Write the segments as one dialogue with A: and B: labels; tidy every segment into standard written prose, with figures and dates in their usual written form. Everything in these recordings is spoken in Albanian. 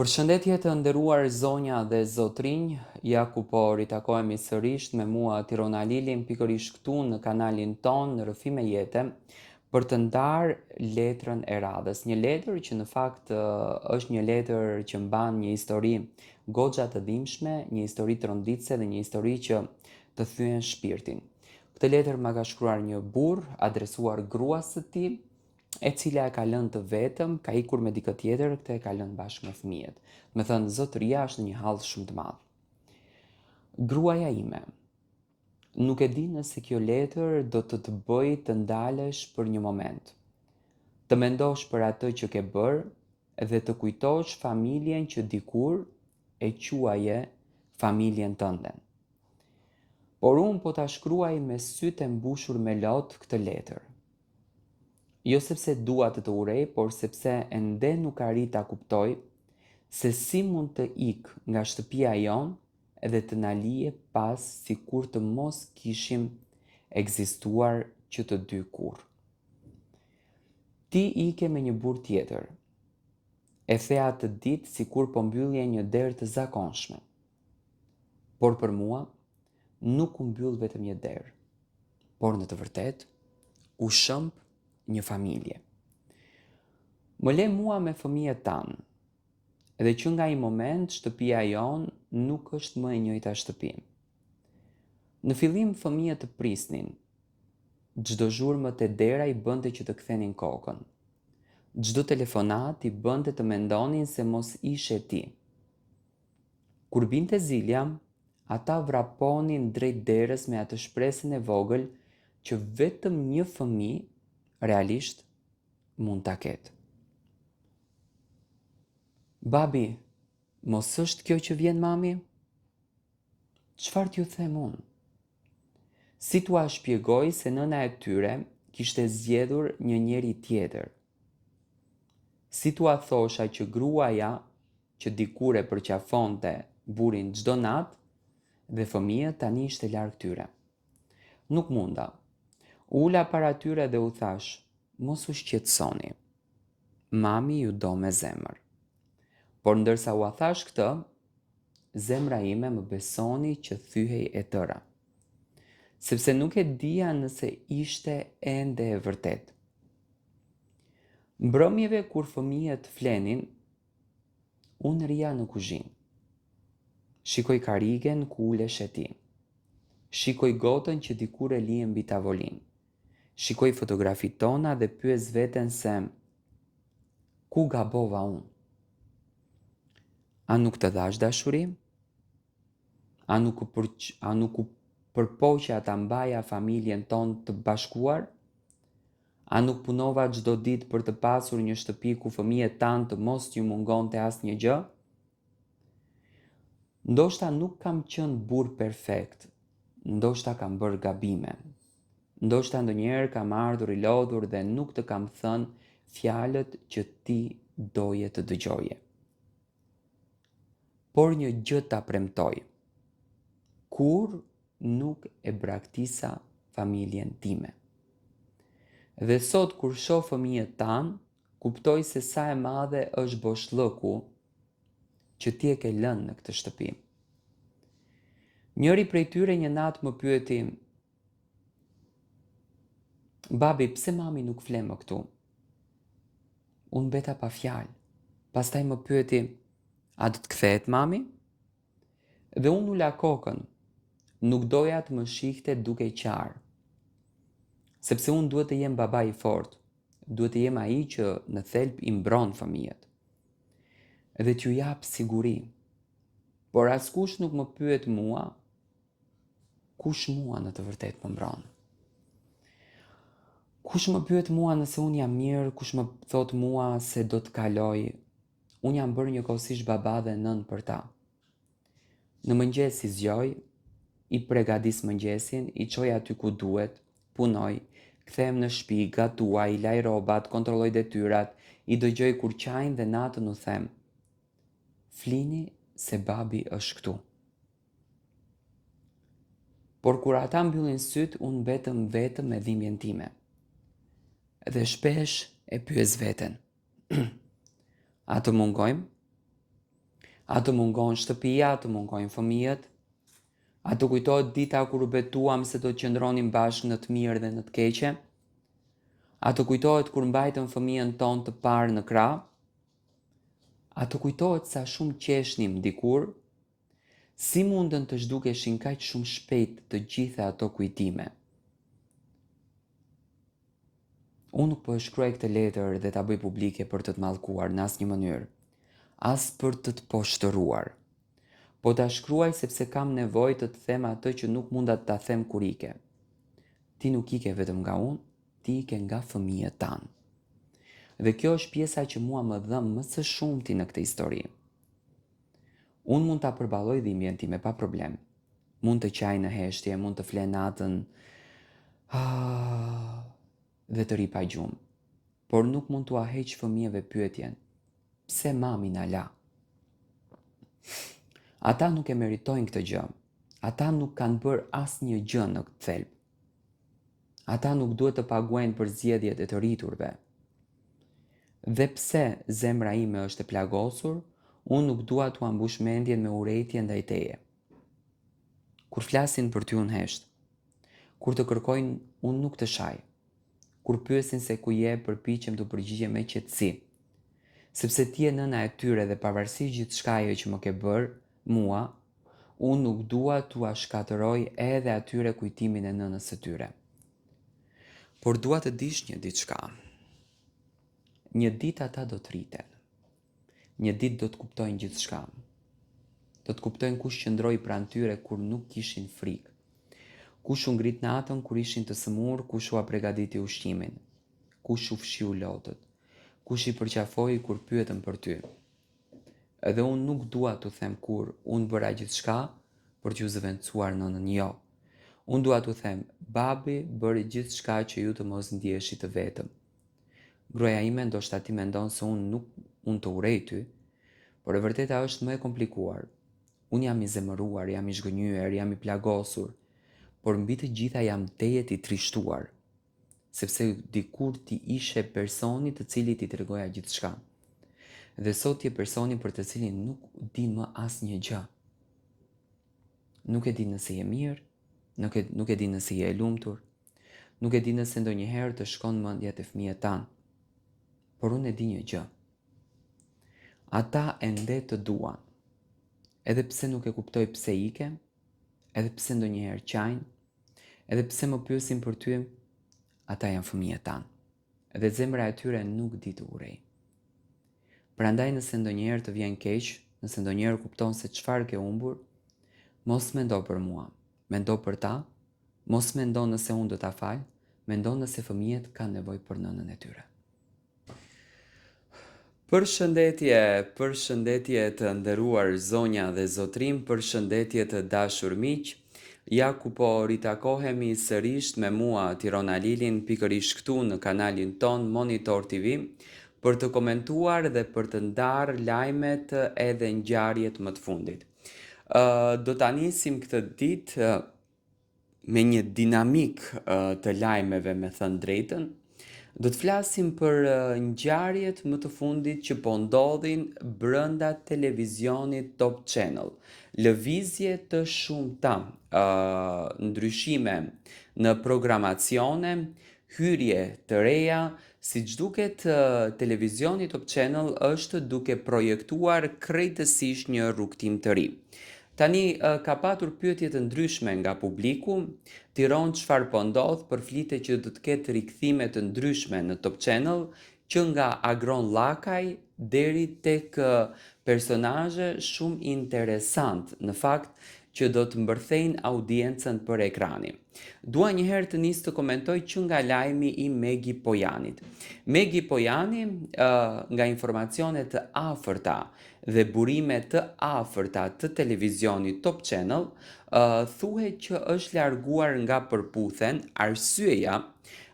A: Përshëndetje të nderuar zonja dhe zotrinj, ja ku po ritakohemi sërish me mua Tirona Lilin pikërisht këtu në kanalin ton në Rrëfime Jete për të ndarë letrën e radhës. Një letër që në fakt është një letër që mban një histori goxha të dhimbshme, një histori të rënditse dhe një histori që të thyen shpirtin. Këtë letër ma ka shkruar një burr adresuar gruas së tij, e cila e ka lënë të vetëm, ka ikur me dikë tjetër, këtë e ka lënë bashkë me fëmijët. Me thënë, zotëria është në një hall shumë të madh. Gruaja ime, nuk e di nëse kjo letër do të bëj të ndalesh për një moment, të mendosh për atë që ke bërë dhe të kujtosh familjen që dikur e quaje familjen tënde. Por unë po ta shkruaj me sytë e mbushur me lot këtë letër. Jo sepse dua të të urej, por sepse ende nuk arrit ta kuptoj se si mund të ik nga shtëpia jon edhe të na lije pas si kur të mos kishim ekzistuar që të dy kurrë. Ti ike me një burr tjetër. E the atë ditë si kur po mbyllje një derë të zakonshme. Por për mua nuk u mbyll vetëm një derë, por në të vërtetë u shëmb një familje. Më le mua me fëmijët tanë, edhe që nga i moment shtëpia jonë nuk është më e njëjta shtëpi. Në fillim fëmijët të prisnin, çdo zhurmë te dera i bënte që të kthenin kokën. Çdo telefonat i bënte të mendonin se mos ishe ti. Kur binte zilja, ata vraponin drejt derës me atë shpresën e vogël që vetëm një fëmijë realisht mund ta ketë. Babi, mos është kjo që vjen mami? Çfarë t'ju them unë? Si t'ua shpjegoj se nëna e tyre kishte zgjedhur një njeri tjetër? Si t'ua thosha që gruaja që dikur e përqafonte burrin çdo natë dhe fëmijët tani ishte larg tyre? Nuk munda. Ula para tyre dhe u thash, mos u shqetësoni. Mami ju do me zemër. Por ndërsa u thash këtë, zemra ime më besoni që thyhej e tëra. Sepse nuk e dija nëse ishte ende e vërtet. Mbrëmjeve kur fëmijët flenin, unë rija në kuzhinë. Shikoj karigen ku ulesh e ti. Shikoj gotën që dikur e lihen mbi tavolinë. Shikoj fotografit tona dhe pyes veten se ku gabova unë? A nuk të dhash dashuri? A nuk u përpoqja ta mbaja familjen tonë të bashkuar? A nuk punova çdo ditë për të pasur një shtëpi ku fëmijët tanë të mos t'ju mungonte asnjë gjë? Ndoshta nuk kam qenë burr perfekt, ndoshta kam bërë gabime. Ndoshta ndonjëherë kam ardhur i lodhur dhe nuk të kam thënë fjalët që ti doje të dëgjoje. Por një gjë ta premtoj. Kur nuk e braktisa familjen time. Dhe sot kur shoh fëmijët tanë, kuptoj se sa e madhe është boshllëku që ti e ke lënë në këtë shtëpi. Njëri prej tyre një natë më pyeti, babi, pse mami nuk fle më këtu? Unë beta pa fjalë. Pastaj më pyeti, a do të kthehet mami? Dhe unë ula kokën, nuk doja të më shihte duke qarë. Sepse unë duhet të jem baba i fortë, duhet të jem ai që në thelb i mbron fëmijët. Dhe t'ju jap siguri. Por askush nuk më pyet mua, kush mua në të vërtetë më mbron? Kush më pyet mua nëse unë jam mirë, kush më thot mua se do të kaloj? Unë jam bërë njëkohësisht baba dhe nën për ta. Në mëngjes i zgjoj, i përgatis mëngjesin, i çoj aty ku duhet, punoj, kthehem në shtëpi, gatuaj, laj rrobat, kontrolloj detyrat, i dëgjoj kur qajnë dhe natën u them, flini se babi është këtu. Por kur ata mbyllin syt, unë betëm vetëm me dhimbjen time. Dhe shpesh e pyes veten. A të mungojmë? A të mungon shtëpia, të mungojnë fëmijët? A të kujtohet dita kur u betuam se do të qëndronim bashkë në të mirë dhe në të keqe? A të kujtohet kur mbajtëm fëmijën ton të parë në krah? A të kujtohet sa shumë qeshnim dikur? Si mundën të zhdukeshin kaq shumë shpejt të gjitha ato kujtime? Unë nuk po e shkruaj këtë letër dhe ta bëj publike për të të mallkuar në asnjë mënyrë, as për të të poshtëruar. Po ta shkruaj sepse kam nevojë të të them atë që nuk munda ta them kur ike. Ti nuk ike vetëm nga unë, ti ike nga fëmijët tanë. Dhe kjo është pjesa që mua më dhëm më së shumti në këtë histori. Unë mund ta përballoj dhimbjen time pa problem. Mund të qaj në heshtje, mund të fle natën dhe të ri pa gjumë. Por nuk mund t'ua heq fëmijëve pyetjen: pse mami na la? Ata nuk e meritojnë këtë gjë. Ata nuk kanë bërë asnjë gjë në këtë thelb. Ata nuk duhet të paguajnë për zgjedhjet e të rriturve. Dhe pse zemra ime është e plagosur, unë nuk dua t'u ambush mendjen me urrejtje ndaj teje. Kur flasin për ty unë hesht. Kur të kërkojnë unë nuk të shaj. Kur pyesin se ku je, përpiqem të përgjigjem me qetësi. Sepse ti je nëna e tyre dhe pavarësisht gjithçkaje që më ke bërë mua, unë nuk dua t'ua shkatërroj edhe atyre kujtimin e nënës së tyre. Por dua të dish një diçka. Një ditë ata do të rriten. Një ditë do të kuptojnë gjithçka. Do të kuptojnë kush qëndroi pranë tyre kur nuk kishin frikë. Kush u ngrit natën kur ishin të sëmurë, kush ua përgatiti ushqimin. Kush u fshiu lotët. Kush i përqafoi kur pyetën për ty. Edhe unë nuk dua t'u them kur unë bëra gjithçka për t'ju zëvendësuar nënën jo. Unë dua t'u them, babi bëri gjithçka që ju të mos ndjeheshit të vetëm. Gruaja ime ndoshta ti mendon se unë nuk unë të urrej ty, por e vërteta është më e komplikuar. Unë jam i zemëruar, jam i zhgënjyer, jam i plagosur, por mbi të gjitha jam tejet i trishtuar, sepse dikur ti ishe personi të cilit i tregoja gjithçka. Dhe sot je personi për të cilin nuk di më asnjë gjë. Nuk e di nëse je mirë, nuk e di nëse je e lumtur, nuk e di nëse ndonjëherë të shkon mendja te fëmijët tanë. Por unë e di një gjë. Ata ende të duan. Edhe pse nuk e kuptoj pse ike, edhe pse ndonjëherë qajnë, edhe pse më pyesin për ty, ata janë fëmijët tanë. Edhe zemra e tyre nuk di të urrej. Prandaj nëse ndonjëherë të vjen keq, nëse ndonjëherë kupton se çfarë ke humbur, mos mendo për mua, mendo për ta, mos mendo nëse unë do ta fal, mendo nëse fëmijët kanë nevojë për nënën e tyre. Përshëndetje të nderuar zonja dhe zotrim, përshëndetje të dashur miq. Ja ku po ritakohemi sërish me mua Tirona Lilin pikërisht këtu në kanalin ton Monitor TV për të komentuar dhe për të ndarë lajmet edhe ngjarjet më të fundit. Do ta nisim këtë ditë me një dinamik të lajmeve, me thënë drejtën. Do të flasim për ngjarjet më të fundit që po ndodhin brenda televizionit Top Channel. Lëvizje të shumta, ndryshime në programacione, hyrje të reja, siç duket televizioni Top Channel është duke projektuar krejtësisht një rrugtim të ri. Tani ka patur pyetje të ndryshme nga publiku, Tiranë çfarë po ndodh, përflitet që do të ketë rikthime të ndryshme në Top Channel, që nga Agron Llakaj deri tek personazhe shumë interesant, në fakt që do të mbërthejnë audiencën për ekrani. Dua njëherë të nis të komentoj që nga lajmi I Megi Pojanit. Megi Pojani, nga informacione të afërta dhe burime të afërta të televizionit Top Channel, thuhet që është larguar nga përputhen. Arsyeja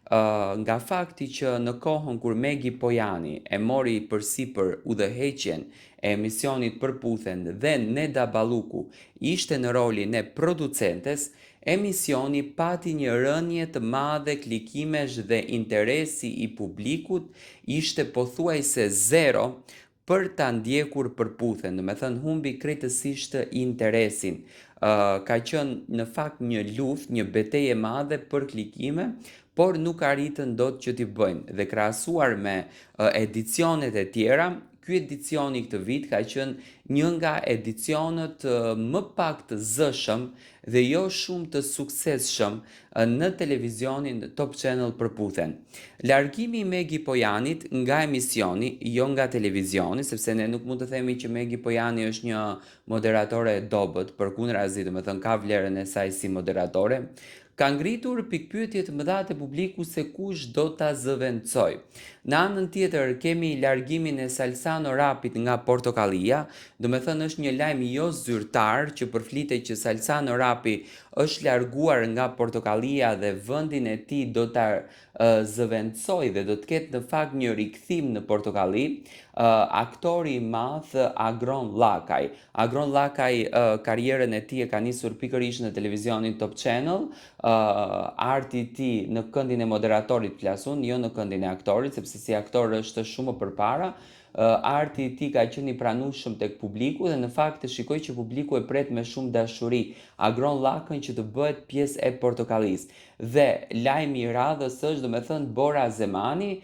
A: nga fakti që në kohën kur Megi Pojani e mori përsipër udhëheqjen e emisionit Përputhen dhe Neda Balluku ishte në rolin e producentes, emisioni pati një rënje të madhe klikimesh dhe interesi I publikut ishte pothuajse zero, për ta ndjekur përputhen, do me thënë humbi krejtësisht interesin. Ka qenë në fakt një luftë, një betejë e madhe për klikime, por nuk arritën dot që t'i bëjnë. Dhe krahasuar me edicionet e tjera, ky edicion i këtë vit ka qenë një nga edicionet më pak të zëshëm dhe jo shumë të suksesshëm në televizionin Top Channel përputhen. Largimi i Megi Pojanit nga emisioni, jo nga televizioni, sepse ne nuk mund të themi që Megi Pojani është një moderatore e dobët, përkundrazi, domethënë ka vlerën e saj si moderatore, ka ngritur pikpyetje të mëdha te publiku se kush do ta zëvendësoj. Në anën tjetër kemi largimin e Salsano Rapit nga Portokallia, do me thënë është një lajm jo zyrtar që përflitet që Salsano Rapi është larguar nga Portokallia dhe vendin e tij do ta zëvendësoj dhe do të ketë në fakt një rikthim në Portokalli, aktori i madh Agron Llakaj. Agron Llakaj karrierën e tij e ka nisur pikërisht në televizionin Top Channel, arti i tij në këndin e moderatorit flasun, jo në këndin e aktorit, sepse si aktor është shumë më përpara. Arti i tij ka qenë i pranueshëm tek publiku dhe në fakt të shikoj që publiku e pret me shumë dashuri Agron Llakën që të bëhet pjesë e Portokallisë. Dhe lajmi i radhës është, do me thënë, Bora Zemani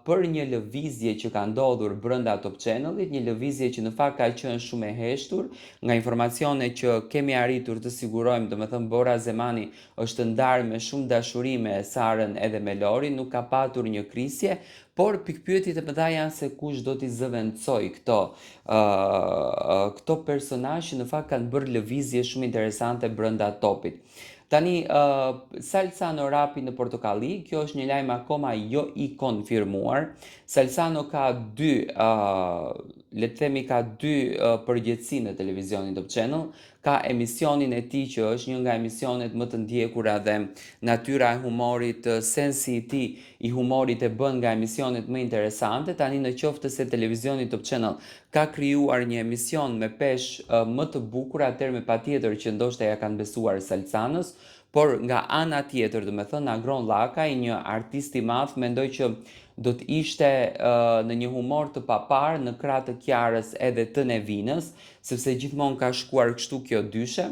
A: për një lëvizje që ka ndodhur brenda Top Channelit, një lëvizje që në fakt ka qenë shumë e heshtur. Nga informacione që kemi arritur të sigurojmë, do me thënë, Bora Zemani është ndarë me shumë dashuri me Sarën edhe me Lori, nuk ka patur një krisje, por pikpyetjet e mëdha janë se kush do t'i zëvendësoj këto personazhe që në fakt kanë bërë lëvizje shumë interesante brenda topit. Tani, Salsano Rapi në Portokalli, kjo është një lajm akoma jo i konfirmuar. Salsano ka le të themi ka dy përgjegjësi në televizionin Top Channel. Ka emisionin e tij që është një nga emisionet më të ndjekura dhe natyra e humorit, sensi i tij i humorit e bën nga emisionet më interesante. Tani në qoftë se televizioni Top Channel ka krijuar një emision me peshë më të bukur, atëherë me patjetër që ndoshta ja kanë besuar Salsanës, por nga ana tjetër, do me thënë, Agron Llakaj, një artist i madh, mendoj që do të ishte në një humor të papar në krah të Kiarës edhe të Nevinës, sepse gjithmonë ka shkuar kështu kjo dyshe,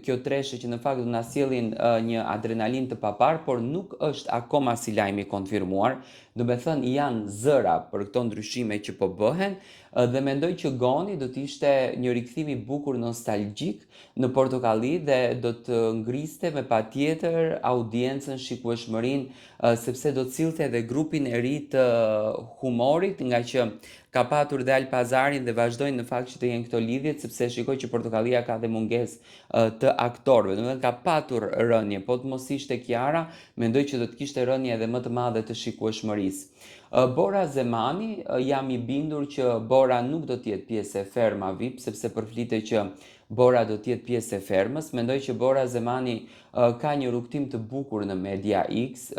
A: kjo treshe që në fakt do na sjellin një adrenalin të papar, por nuk është akoma si lajm i konfirmuar. Do me thënë janë zëra për këto ndryshime që po bëhen dhe mendoj që Goni do të ishte një rikthim i bukur nostalgjik në Portokalli dhe do të ngriste me patjetër audiencën, shikueshmërinë, sepse do të sillte edhe grupin e ri të humorit, nga që ka patur dhe Alpazarin dhe vazhdojnë në fakt që të jenë këto lidhjet, sepse shikoj që Portokallia ka dhe mungesë të aktorëve. Domethënë ka patur rënje, po të mos ishte Kiara, mendoj që do të kishte rënje edhe më të madhe të shikueshmërisë. Bora Zemani, jam i bindur që Bora nuk do të jetë pjesë e Ferma VIP, sepse përflitet që Bora do të jetë pjesë e Fermës. Mendoj që Bora Zemani ka një rrugtim të bukur në Media X.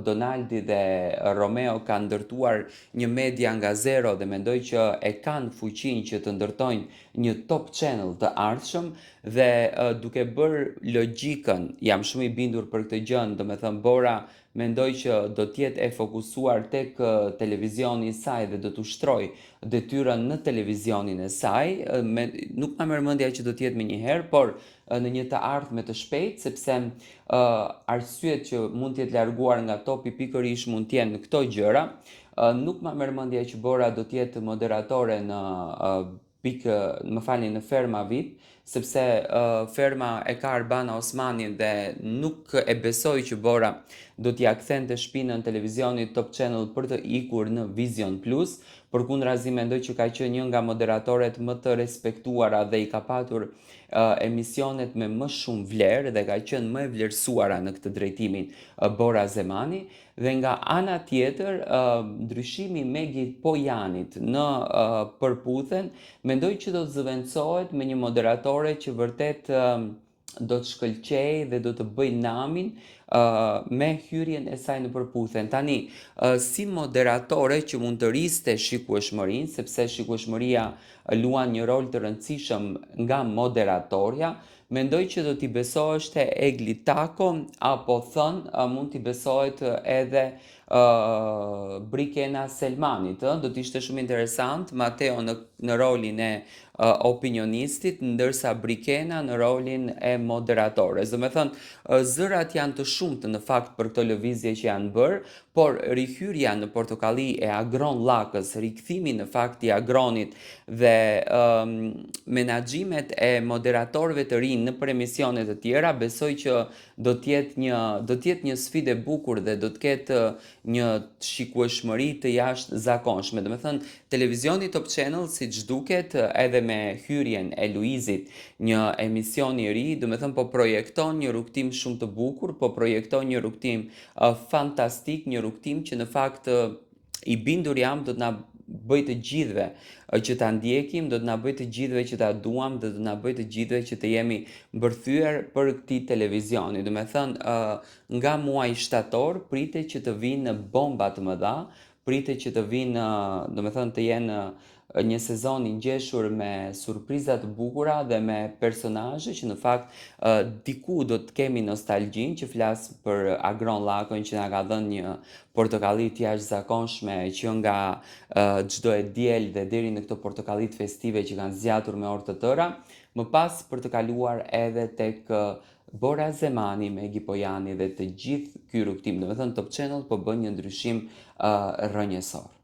A: Donaldi dhe Romeo kanë ndërtuar një media nga zero dhe mendoj që e kanë fuqinë që të ndërtojnë një Top Channel të ardhshëm dhe duke bërë logjikën, jam shumë i bindur për këtë gjë, domethënë Bora mendoj që do të jetë e fokusuar tek televizioni i saj dhe do të ushtrojë detyrën në televizionin e saj. Nuk ma merr mendja që do të jetë menjëherë, por në një të ardhme të shpejtë, sepse arsyet që mund të jetë larguar nga topi pikërisht mund të jenë këto gjëra. Nuk ma merr mendja që Bora do të jetë moderatore në në Ferma VIP, sepse Ferma e ka Arbana Osmanin dhe nuk e besoj që Bora do t'ja kthente shpinën televizionit Top Channel për të ikur në Vision Plus. Përkundrazi mendoj që ka qenë një nga moderatoret më të respektuara dhe i ka patur emisionet me më shumë vlerë dhe ka qenë më e vlerësuara në këtë drejtimin Bora Zemani. Dhe nga ana tjetër, ndryshimi Megi Pojanit në përputhen, mendoj që do të zëvendësohet me një moderatore që vërtet do të shkëlqej dhe do të bëj namin me hyrjen e saj në përputhen. Tani, si moderatore që mund të rriste shikueshmërinë, sepse shikueshmëria luan një rol të rëndësishëm nga moderatorja, mendoj që do t'i besohesh te Egli Tako, apo mund t'i besohet edhe Brikena Selmanit, do t'ishte shumë interesant, Mateo në rolin e opinionistit, ndërsa Brikena në rolin e moderatores. Do me thënë, zërat janë të shumtë në fakt për këto lëvizje që janë bërë, por rihyrja në Portokalli e Agron Llakës, rikthimi në fakt i Agronit dhe menaxhimet e moderatorëve të rinj në për emisione të tjera, besoj që do t'jetë një sfidë e bukur dhe do të ketë një shikueshmëri të jashtëzakonshme. Do të thënë, televizioni Top Channel, siç duket, edhe me hyrjen e Luizit, një emision i ri, do të thënë po projekton një rrugtim shumë të bukur, po projekton një rrugtim fantastik, një rrugtim që në fakt i bindur jam do të na bëj të gjithëve që ta ndjekim, do të na bëj të gjithëve që ta duam, do të na bëj të gjithëve që të jemi mbërthyer për këtij televizioni. Do të thënë, nga muaji shtator pritet që të vinë bomba të mëdha, pritet që të vinë, do të thënë, të jenë një sezon i ngjeshur me surpriza të bukura dhe me personazhe që në fakt diku do të kemi nostalgjin, që flas për Agron Llakën që na ka dhënë një portokalli të jashtëzakonshme që nga çdo e diel dhe deri në këto portokallit festive që kanë zgjatur me orë të tëra, më pas për të kaluar edhe tek Bora Zemani me Egi Pojani dhe të gjithë ky rrugtim. Do të thënë Top Channel po bën një ndryshim rrënjësor.